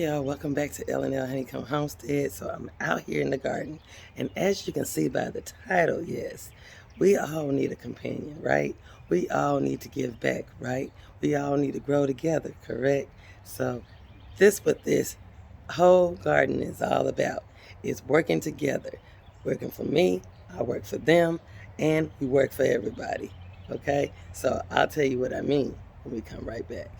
Y'all, welcome back to L&L Honeycomb Homestead. So I'm out here in the garden, and as you can see by the title, yes, we all need a companion, right? We all need to give back, right? We all need to grow together, correct? So what this whole garden is all about is working together. Working for me, I work for them, and we work for everybody, okay? So I'll tell you what I mean when we come right back.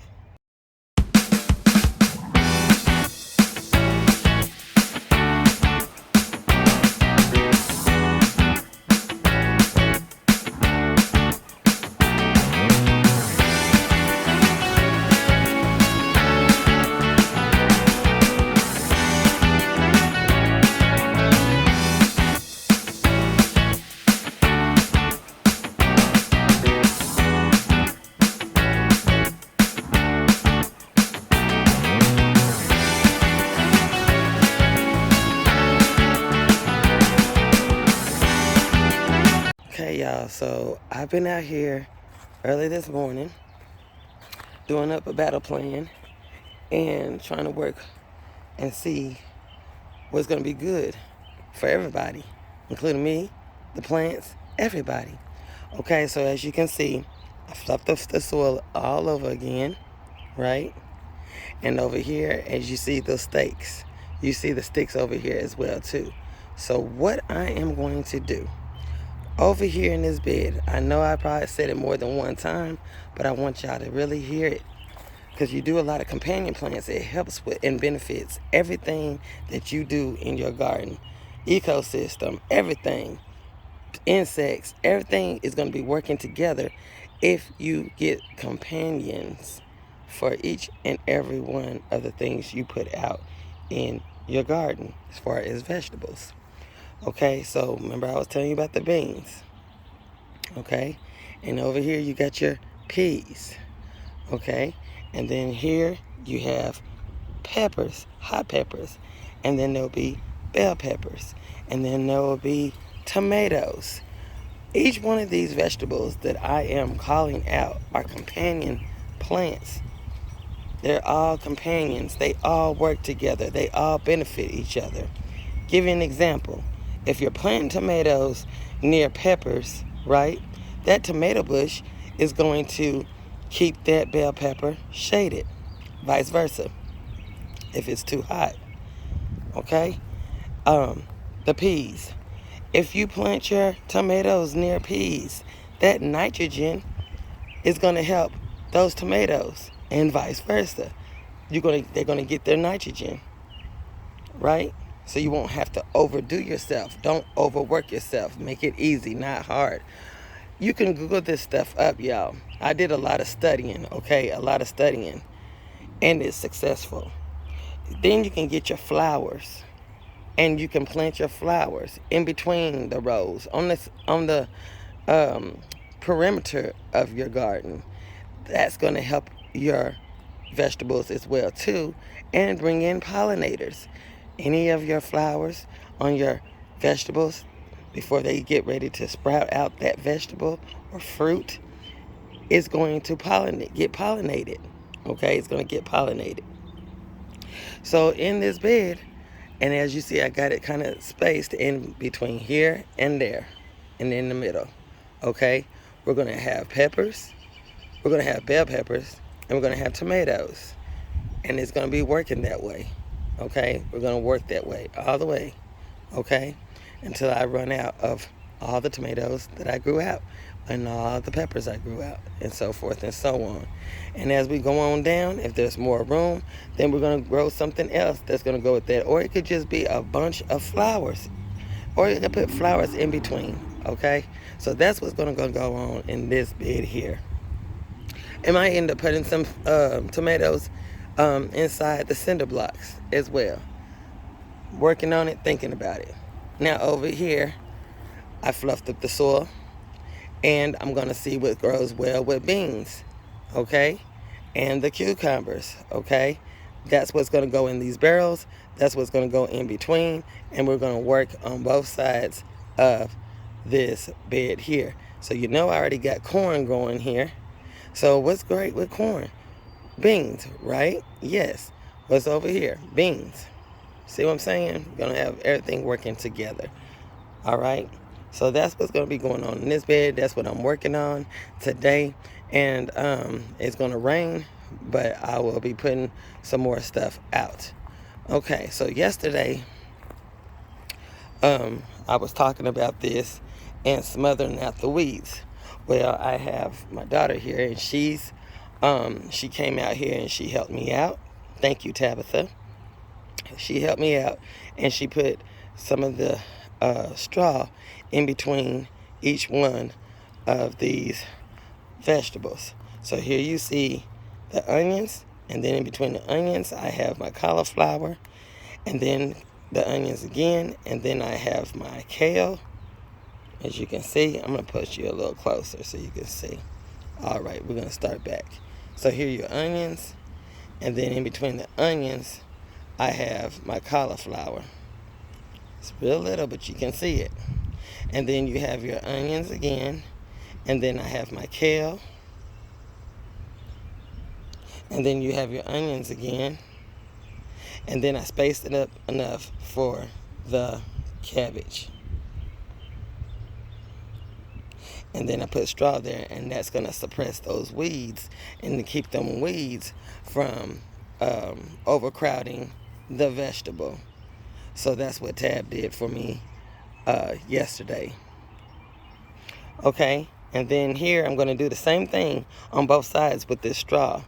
Okay, y'all, so I've been out here early this morning doing up a battle plan and trying to work and see what's going to be good for everybody, including me, the plants, everybody. Okay, so as you can see, I fluffed the soil all over again, right? And over here, as you see the stakes, you see the sticks over here as well too. So what I am going to do over here in this bed, I know I probably said it more than one time, but I want y'all to really hear it. Because you do a lot of companion plants, it helps with and benefits everything that you do in your garden. Ecosystem, everything, insects, everything is going to be working together if you get companions for each and every one of the things you put out in your garden as far as vegetables. Okay, so remember I was telling you about the beans. Okay, and over here you got your peas. Okay, and then here you have peppers, hot peppers, and then there'll be bell peppers, and then there will be tomatoes. Each one of these vegetables that I am calling out are companion plants. They're all companions. They all work together. They all benefit each other. Give you an example. If you're planting tomatoes near peppers, right, that tomato bush is going to keep that bell pepper shaded. Vice versa, if it's too hot. Okay? The peas. If you plant your tomatoes near peas, that nitrogen is going to help those tomatoes, and vice versa. They're going to get their nitrogen, right? So you won't have to overdo yourself. Don't overwork yourself. Make it easy, not hard. You can Google this stuff up, y'all. I did a lot of studying, okay? A lot of studying. And it's successful. Then you can get your flowers. And you can plant your flowers in between the rows on the perimeter of your garden. That's going to help your vegetables as well too, and bring in pollinators. Any of your flowers on your vegetables, before they get ready to sprout out that vegetable or fruit, is going to get pollinated. Okay, it's going to get pollinated. So in this bed, and as you see, I got it kind of spaced in between here and there and in the middle. Okay, we're going to have peppers, we're going to have bell peppers, and we're going to have tomatoes. And it's going to be working that way. Okay, we're going to work that way all the way. Okay, until I run out of all the tomatoes that I grew out and all the peppers I grew out, and so forth and so on. And as we go on down, if there's more room, then we're going to grow something else that's going to go with that. Or it could just be a bunch of flowers. Or you can put flowers in between. Okay, so that's what's going to go on in this bed here. I might end up putting some tomatoes inside the cinder blocks as well. Working on it, thinking about it. Now over here, I fluffed up the soil, and I'm going to see what grows well with beans, okay? And the cucumbers, okay? That's what's going to go in these barrels. That's what's going to go in between, and we're going to work on both sides of this bed here. So you know I already got corn growing here. So what's great with corn? Beans, right? Yes. what's over here? Beans. See what I'm saying? We're going to have everything working together. All right? So that's what's going to be going on in this bed. That's what I'm working on today. And it's going to rain, but I will be putting some more stuff out. Okay, so yesterday, I was talking about this and smothering out the weeds. Well, I have my daughter here, and she came out here and she helped me out. Thank you, Tabitha. She helped me out, and she put some of the straw in between each one of these vegetables. So here you see the onions, and then in between the onions, I have my cauliflower, and then the onions again, and then I have my kale. As you can see, I'm going to push you a little closer so you can see. All right, we're going to start back. So here are your onions, and then in between the onions, I have my cauliflower. It's real little, but you can see it. And then you have your onions again, and then I have my kale, and then you have your onions again, and then I spaced it up enough for the cabbage. And then I put straw there, and that's going to suppress those weeds and to keep them weeds from overcrowding the vegetable. So that's what Tab did for me yesterday. Okay, and then here I'm going to do the same thing on both sides with this straw.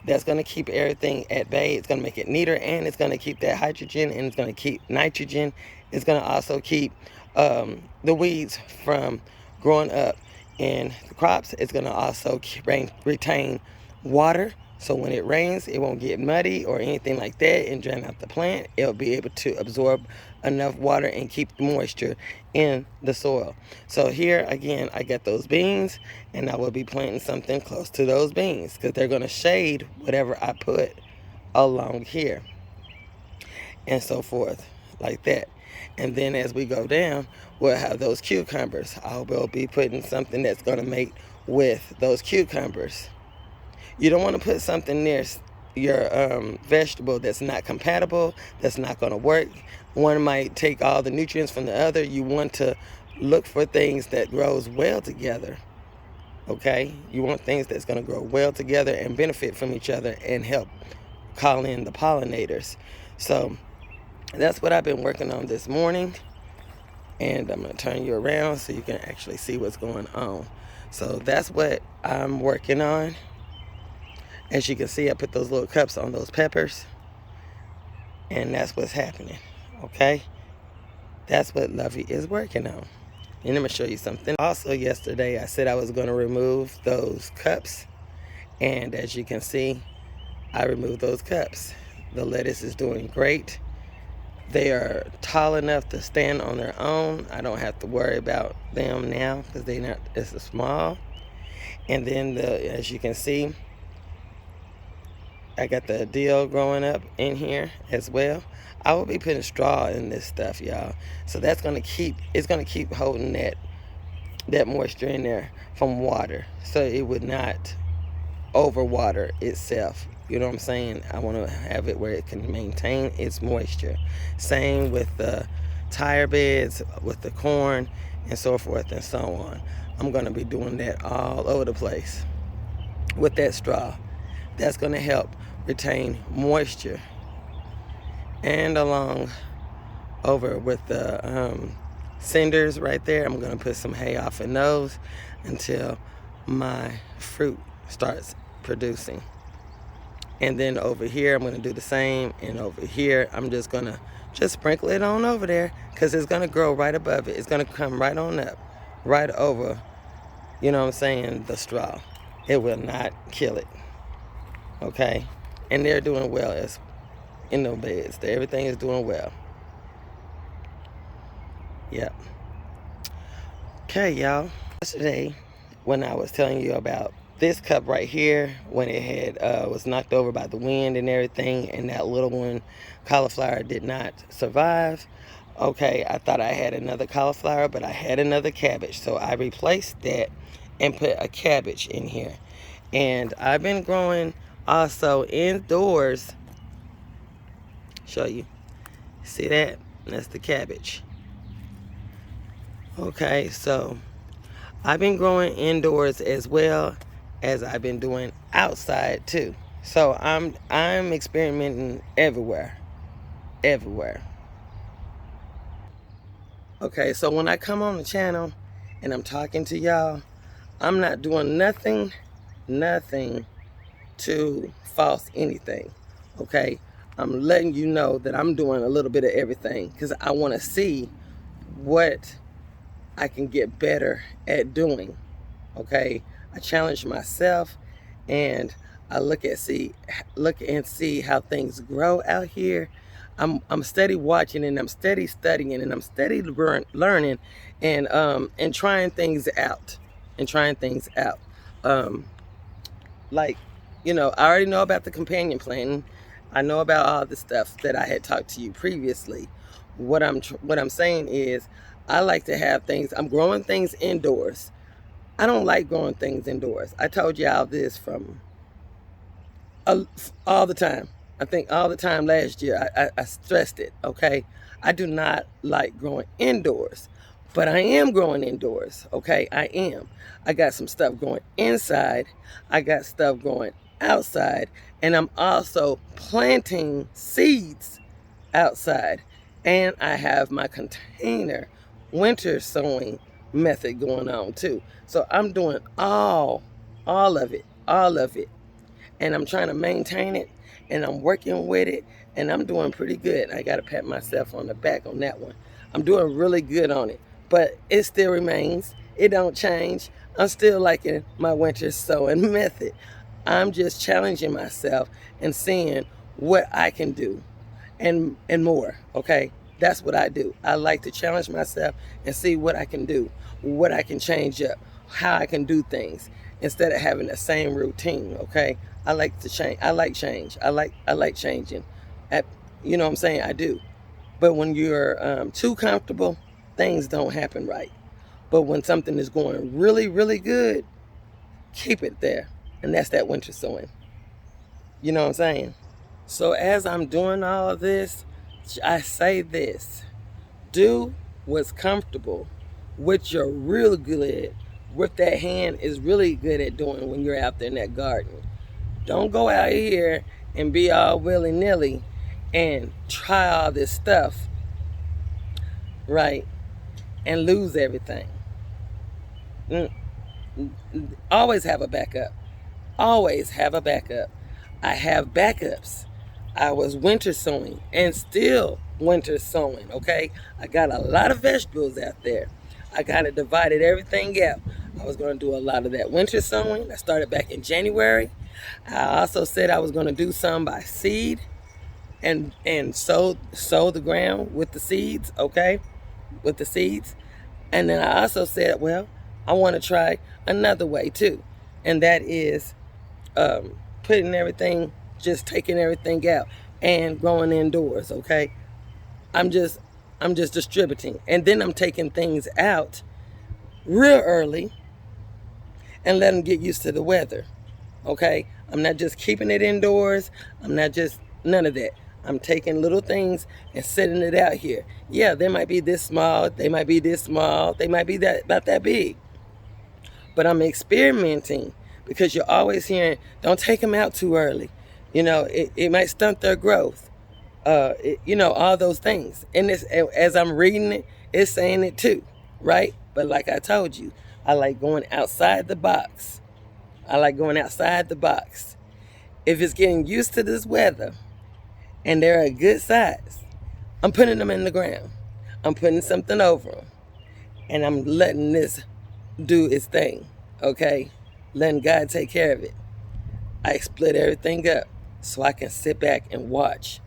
That's going to keep everything at bay. It's going to make it neater, and it's going to keep that hydrogen, and it's going to keep nitrogen. It's going to also keep the weeds from growing up in the crops. It's going to also retain water, so when it rains, it won't get muddy or anything like that and drain out the plant. It'll be able to absorb enough water and keep the moisture in the soil. So here again, I got those beans, and I will be planting something close to those beans because they're going to shade whatever I put along here and so forth, like that. And then as we go down, we'll have those cucumbers. I will be putting something that's going to mate with those cucumbers. You don't want to put something near your vegetable that's not compatible, that's not going to work. One might take all the nutrients from the other. You want to look for things that grows well together. Okay? You want things that's going to grow well together and benefit from each other and help call in the pollinators. So that's what I've been working on this morning. And I'm going to turn you around so you can actually see what's going on. So that's what I'm working on. As you can see, I put those little cups on those peppers. And that's what's happening. Okay? That's what Lovey is working on. And I'm going to show you something. Also yesterday, I said I was going to remove those cups. And as you can see, I removed those cups. The lettuce is doing great. They are tall enough to stand on their own. I don't have to worry about them now because they're not as small. And then as you can see, I got the dill growing up in here as well. I will be putting straw in this stuff, y'all. So that's going to keep holding that moisture in there from water. So it would not overwater itself. You know what I'm saying? I want to have it where it can maintain its moisture. Same with the tire beds, with the corn, and so forth and so on. I'm going to be doing that all over the place with that straw. That's going to help retain moisture. And along over with the cinders right there, I'm going to put some hay off in those until my fruit starts producing. And then over here, I'm going to do the same. And over here, I'm just going to sprinkle it on over there because it's going to grow right above it. It's going to come right on up, right over, you know what I'm saying, the straw. It will not kill it. Okay? And they're doing well as in the beds. Everything is doing well. Yep. Okay, y'all. Yesterday, when I was telling you about this cup right here, when it had was knocked over by the wind and everything, and that little one, cauliflower, did not survive. Okay, I thought I had another cauliflower, but I had another cabbage. So I replaced that and put a cabbage in here. And I've been growing also indoors Show you. See that? That's the cabbage. Okay, so I've been growing indoors as well as I've been doing outside too. So I'm experimenting everywhere. Everywhere. Okay, so when I come on the channel and I'm talking to y'all, I'm not doing nothing to false anything. Okay? I'm letting you know that I'm doing a little bit of everything because I want to see what I can get better at doing. Okay? I challenge myself and I look and see how things grow out here. I'm steady watching and I'm steady studying and I'm steady learning and trying things out like, you know, I already know about the companion planting. I know about all the stuff that I had talked to you previously. What I'm saying is I like to have things. I'm growing things indoors. I don't like growing things indoors. I told you all this from all the time. I think all the time last year I stressed it. Okay, I do not like growing indoors, but I am growing indoors. Okay, I am. I got some stuff going inside. I got stuff going outside, and I'm also planting seeds outside. And I have my container winter sowing method going on too. So I'm doing all of it, and I'm trying to maintain it, and I'm working with it, and I'm doing pretty good. I got to pat myself on the back on that one. I'm doing really good on it, but it still remains. It don't change. I'm still liking my winter sowing method. I'm just challenging myself and seeing what I can do and more, okay? That's what I do. I like to challenge myself and see what I can do, what I can change up, how I can do things instead of having the same routine, okay? I like to change. I like change. I like changing. You know what I'm saying? I do. But when you're too comfortable, things don't happen right. But when something is going really, really good, keep it there. And that's that winter sowing. You know what I'm saying? So as I'm doing all of this, I say this. Do what's comfortable, what you're real good at, what that hand is really good at doing when you're out there in that garden. Don't go out here and be all willy-nilly and try all this stuff, right, and lose everything. Always have a backup. Always have a backup. I have backups. I was winter sowing and still winter sowing, okay? I got a lot of vegetables out there. I got it divided everything out. I was going to do a lot of that winter sowing. I started back in January. I also said I was going to do some by seed and sow the ground with the seeds, okay? With the seeds. And then I also said, well, I want to try another way too. And that is putting everything, just taking everything out and growing indoors, okay? I'm just distributing. And then I'm taking things out real early and let them get used to the weather, okay? I'm not just keeping it indoors. I'm not just, none of that. I'm taking little things and setting it out here. Yeah, they might be this small. They might be this small. They might be that about that big. But I'm experimenting because you're always hearing, don't take them out too early. You know, it might stunt their growth. You know, all those things. And this, as I'm reading it, it's saying it too, right? But like I told you, I like going outside the box. I like going outside the box. If it's getting used to this weather and they're a good size, I'm putting them in the ground. I'm putting something over them. And I'm letting this do its thing, okay? Letting God take care of it. I split everything up so I can sit back and watch.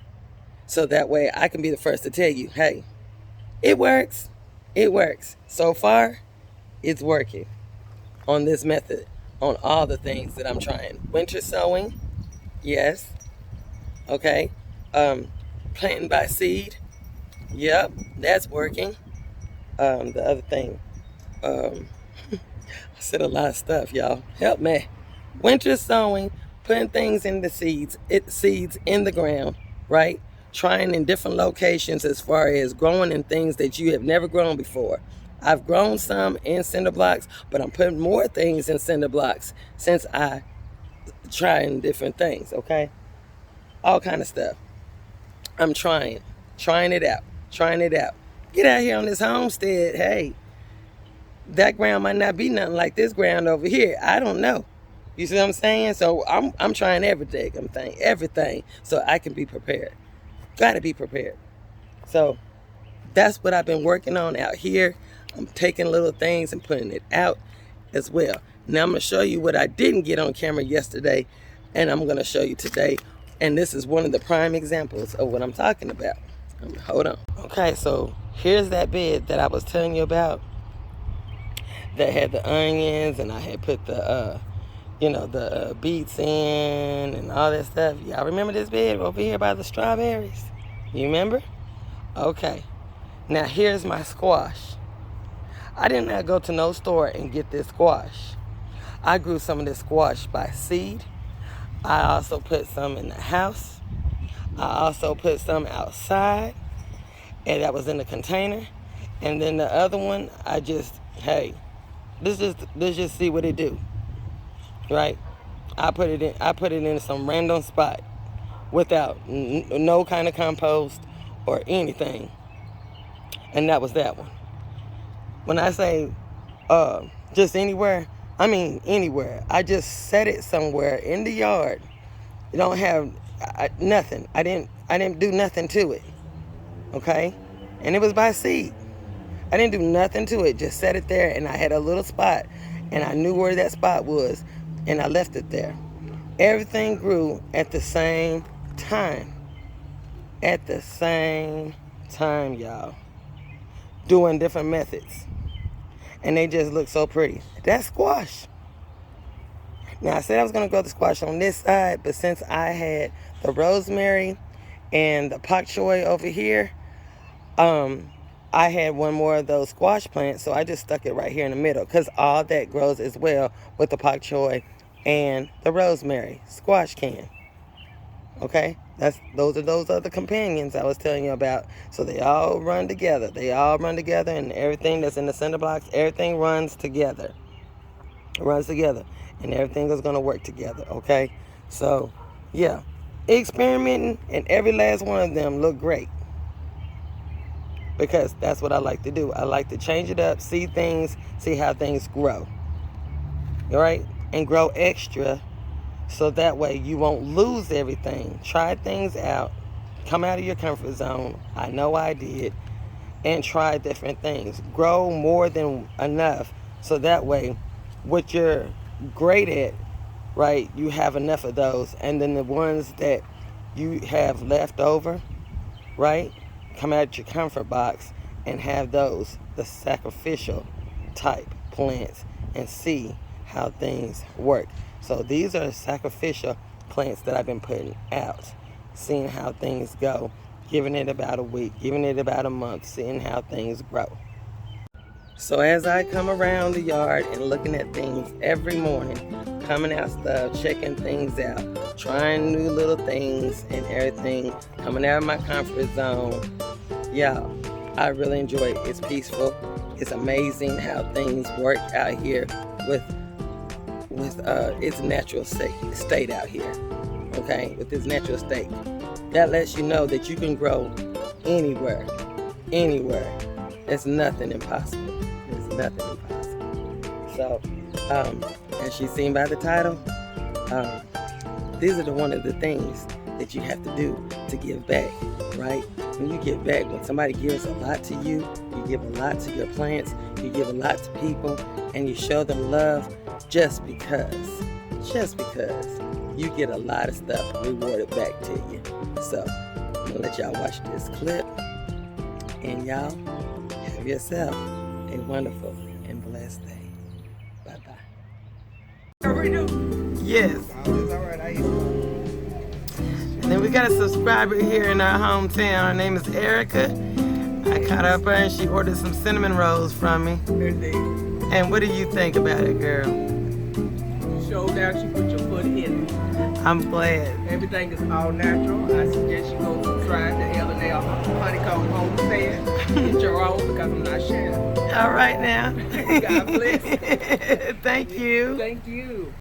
So that way I can be the first to tell you, hey, it works. It works. So far, it's working on this method, on all the things that I'm trying. Winter sowing, yes. Okay. Planting by seed, yep, that's working. The other thing, I said a lot of stuff, y'all. Help me. Winter sowing, putting things in the seeds in the ground, right? trying in different locations as far as growing in things that you have never grown before. I've grown some in cinder blocks, but I'm putting more things in cinder blocks since I trying different things, okay? All kind of stuff. I'm trying it out. Get out here on this homestead, hey, that ground might not be nothing like this ground over here. I don't know. You see what I'm saying? So I'm trying everything. I'm trying everything so I can be prepared. Gotta be prepared. So that's what I've been working on out here. I'm taking little things and putting it out as well. Now I'm gonna show you what I didn't get on camera yesterday, and I'm gonna show you today. And this is one of the prime examples of what I'm talking about. Hold on. Okay, so here's that bed that I was telling you about that had the onions, and I had put the the beets in and all that stuff. Y'all remember this bed over here by the strawberries? You remember? Okay. Now here's my squash. I did not go to no store and get this squash. I grew some of this squash by seed. I also put some in the house. I also put some outside, and that was in the container. And then the other one, I just, hey, let's just see what it do. Right? I put it in some random spot without no kind of compost or anything. And that was that one. When I say just anywhere, I mean anywhere. I just set it somewhere in the yard. You don't have nothing. I didn't do nothing to it. Okay? And it was by seed. I didn't do nothing to it. Just set it there, and I had a little spot, and I knew where that spot was, and I left it there. Everything grew at the same time. At the same time, y'all. Doing different methods. And they just look so pretty. That's squash. Now, I said I was going to grow the squash on this side, but since I had the rosemary and the pak choi over here, I had one more of those squash plants, so I just stuck it right here in the middle, because all that grows as well with the pak choi and the rosemary. Squash can. Okay? Those are those other companions I was telling you about. So they all run together. And everything that's in the cinder blocks, everything runs together. And everything is going to work together, okay? So, yeah. Experimenting, and every last one of them look great. Because that's what I like to do. I like to change it up, see how things grow. All right? And grow extra, so that way you won't lose everything. Try things out. Come out of your comfort zone. I know I did. And try different things. Grow more than enough, so that way what you're great at, right, you have enough of those. And then the ones that you have left over, right, come out of your comfort box and have those, the sacrificial type plants, and see how things work. So these are sacrificial plants that I've been putting out, seeing how things go, giving it about a week, giving it about a month, seeing how things grow. So as I come around the yard and looking at things every morning, coming out stuff, checking things out, trying new little things and everything, coming out of my comfort zone, y'all, I really enjoy it. It's peaceful. It's amazing how things work out here with its natural state out here, okay, with its natural state. That lets you know that you can grow anywhere. There's nothing impossible. So, as you've seen by the title, these are one of the things that you have to do to give back, right? When you give back, when somebody gives a lot to you, you give a lot to your plants, you give a lot to people, and you show them love just because you get a lot of stuff rewarded back to you. So, I'm going to let y'all watch this clip, and y'all have yourself a wonderful and blessed day. Bye-bye. Yes. And then we got a subscriber here in our hometown. Her name is Erica. I caught up her and she ordered some cinnamon rolls from me. Indeed. And what do you think about it, girl? You showed out, you put your foot in it. I'm glad. Everything is all natural. I suggest you go try the Ellendale Honeycomb Homestead. Get your own because I'm not sharing. All right now. God bless. Thank you. Thank you.